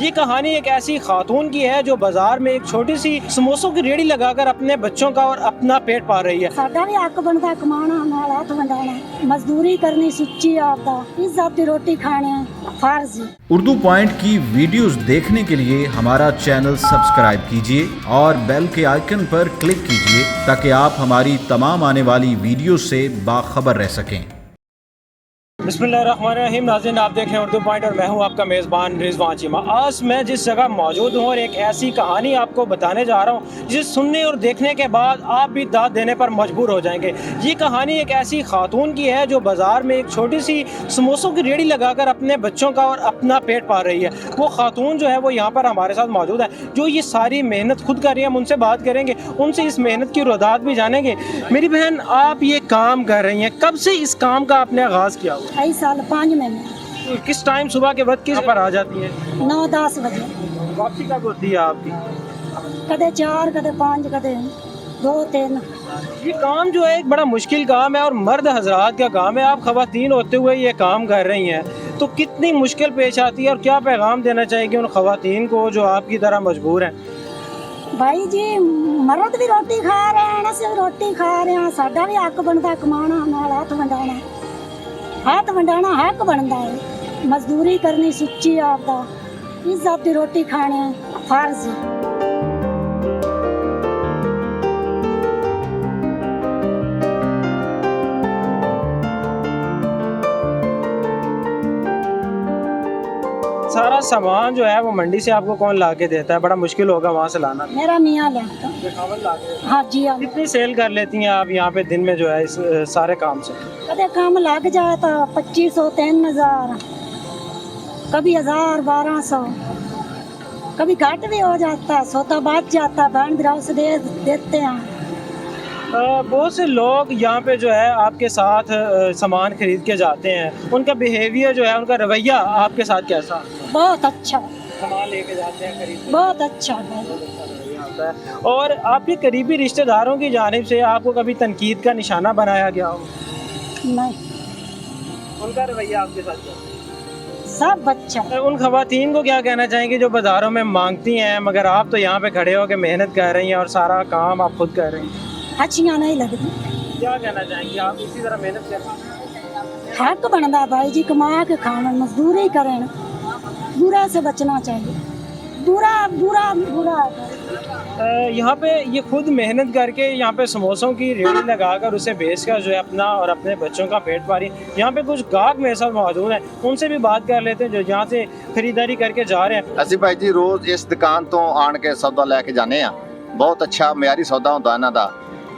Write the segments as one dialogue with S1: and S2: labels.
S1: ये कहानी एक ऐसी खातून की है जो बाजार में एक छोटी सी समोसों की रेहड़ी लगाकर अपने बच्चों का और अपना पेट पाल रही है।
S2: साडा भी हक बनता कमाना, नाल हथ वंडाना, मजदूरी करनी सुच्ची आपदा, इज्जत दी रोटी खानी फर्ज।
S3: उर्दू पॉइंट की वीडियोस देखने के लिए हमारा चैनल सब्सक्राइब कीजिए और बेल के आइकन पर क्लिक कीजिए ताकि आप हमारी तमाम आने वाली वीडियो से बाखबर रह सकें।
S1: बिस्मिल्लाहिर्रहमानिर्रहीम। नाज़रीन, आप देख रहे हैं उर्दू पॉइंट और मैं हूं आपका मेज़बान रिजवान चीमा। आज मैं जिस जगह मौजूद हूं और एक ऐसी कहानी आपको बताने जा रहा हूं जिसे सुनने और देखने के बाद आप भी दाद देने पर मजबूर हो जाएंगे। ये कहानी एक ऐसी खातून की है जो बाज़ार में एक छोटी सी समोसों की रेहड़ी लगाकर अपने बच्चों का और अपना पेट पाल रही है। वो खातून जो है वो यहाँ पर हमारे साथ मौजूद है, जो ये सारी मेहनत खुद कर रही है। हम उनसे बात करेंगे, उनसे इस मेहनत की रुदात भी जानेंगे। मेरी बहन, आप ये काम कर रही हैं, कब से इस काम का आपने आगाज़ किया हुआ?
S2: 2 साल 5 महीने।
S1: तो किस टाइम सुबह के वक्त किस पर आ जाती है?
S2: 9-10 बजे।
S1: वापसी कब होती है आपकी?
S2: कदे 4, कदे 5, कदे 2-3।
S1: ये काम जो है एक बड़ा मुश्किल काम है और मर्द हजरात का काम है। आप खवातीन होते हुए ये काम कर रही हैं, तो कितनी मुश्किल पेश आती है और क्या पैगाम देना चाहिए उन खवातीन को जो आपकी तरह मजबूर हैं?
S2: भाई जी, मर्द भी रोटी खा रहे हैं, असीं भी रोटी खा रहे हैं। साडा भी हक बनता कमाना, नाल हथ वंडाना, हथ वंडाना हक बनता है। मजदूरी करनी सुच्ची आपदा, इज्जत दी रोटी खानी फर्ज।
S1: सारा सामान जो है वो मंडी से आपको कौन ला के देता है? बड़ा मुश्किल होगा वहाँ से लाना।
S2: मेरा मियाँ लाता। हाँ जी हाँ।
S1: कितनी सेल कर लेती हैं आप यहाँ पे दिन में जो है इस सारे काम से?
S2: कदे काम लग जाए तो 2500, 3000, कभी 1000, 1200, कभी घट भी हो जाता है, सोता बच जाता है, बहन भराव से देते हैं।
S1: बहुत से लोग यहाँ पे जो है आपके साथ सामान खरीद के जाते हैं, उनका बिहेवियर जो है, उनका रवैया आपके साथ कैसा?
S2: बहुत अच्छा।
S1: सामान लेके जाते हैं खरीद,
S2: बहुत अच्छा है।
S1: आता है। और आपके करीबी रिश्तेदारों की जानिब से आपको कभी तनकीद का निशाना बनाया गया हो?
S2: नहीं,
S1: उनका रवैया आपके साथ क्या?
S2: सब अच्छा।
S1: उन खवातीन को क्या कहना चाहेंगे जो बाजारों में मांगती हैं मगर आप तो यहाँ पे खड़े हो के मेहनत कर रही हैं और सारा काम आप खुद कर रही हैं?
S2: अच्छियाँ नहीं लगती।
S1: क्या कहना चाहेंगे आप इसी तरह मेहनत करें?
S2: हक बनता भाई जी, कमा के खाना, मजदूरी करें। बुरा से बचना चाहिए। बुरा बुरा बुरा।
S1: यहाँ पे ये खुद मेहनत करके यहाँ पे समोसों की रेहड़ी लगाकर उसे बेचकर जो है अपना और अपने बच्चों का पेट पा रही है। यहाँ पे कुछ गाहक मेरे साथ मौजूद हैं, उनसे भी बात कर लेते हैं जो यहाँ से खरीदारी करके जा रहे हैं।
S4: ਅਸੀਂ ਭਾਈ ਜੀ ਰੋਜ਼ ਇਸ ਦੁਕਾਨ ਤੋਂ ਆਣ ਕੇ ਸੌਦਾ ਲੈ ਕੇ ਜਾਂਦੇ ਆ। ਬਹੁਤ ਅੱਛਾ ਮਿਆਰੀ ਸੌਦਾ ਹੁੰਦਾ ਇਹਨਾਂ ਦਾ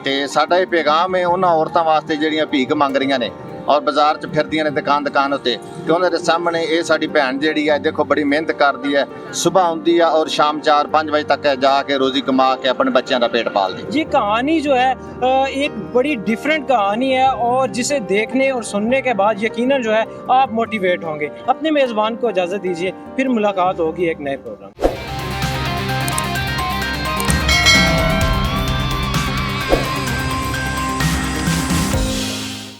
S4: ਤੇ ਸਾਡਾ ਇਹ ਪੈਗਾਮ ਹੈ ਉਹਨਾਂ ਔਰਤਾਂ ਵਾਸਤੇ ਜਿਹੜੀਆਂ ਭੀਖ ਮੰਗ ਰਹੀਆਂ ਨੇ ਔਰ ਬਾਜ਼ਾਰ 'ਚ ਫਿਰਦੀਆਂ ਨੇ ਦੁਕਾਨ ਉੱਤੇ ਕਿ ਉਹਨਾਂ ਦੇ ਸਾਹਮਣੇ ਇਹ ਸਾਡੀ ਭੈਣ ਜਿਹੜੀ ਹੈ ਦੇਖੋ ਬੜੀ ਮਿਹਨਤ ਕਰਦੀ ਹੈ, सुबह आती है और शाम 4-5 बजे तक जाके रोजी कमा के अपने बच्चों का पेट पालती है।
S1: ये कहानी जो है एक बड़ी डिफरेंट कहानी है और जिसे देखने और सुनने के बाद यकीनन जो है आप मोटिवेट होंगे। अपने मेज़बान को इजाज़त दीजिए, फिर मुलाकात होगी एक नए प्रोग्राम।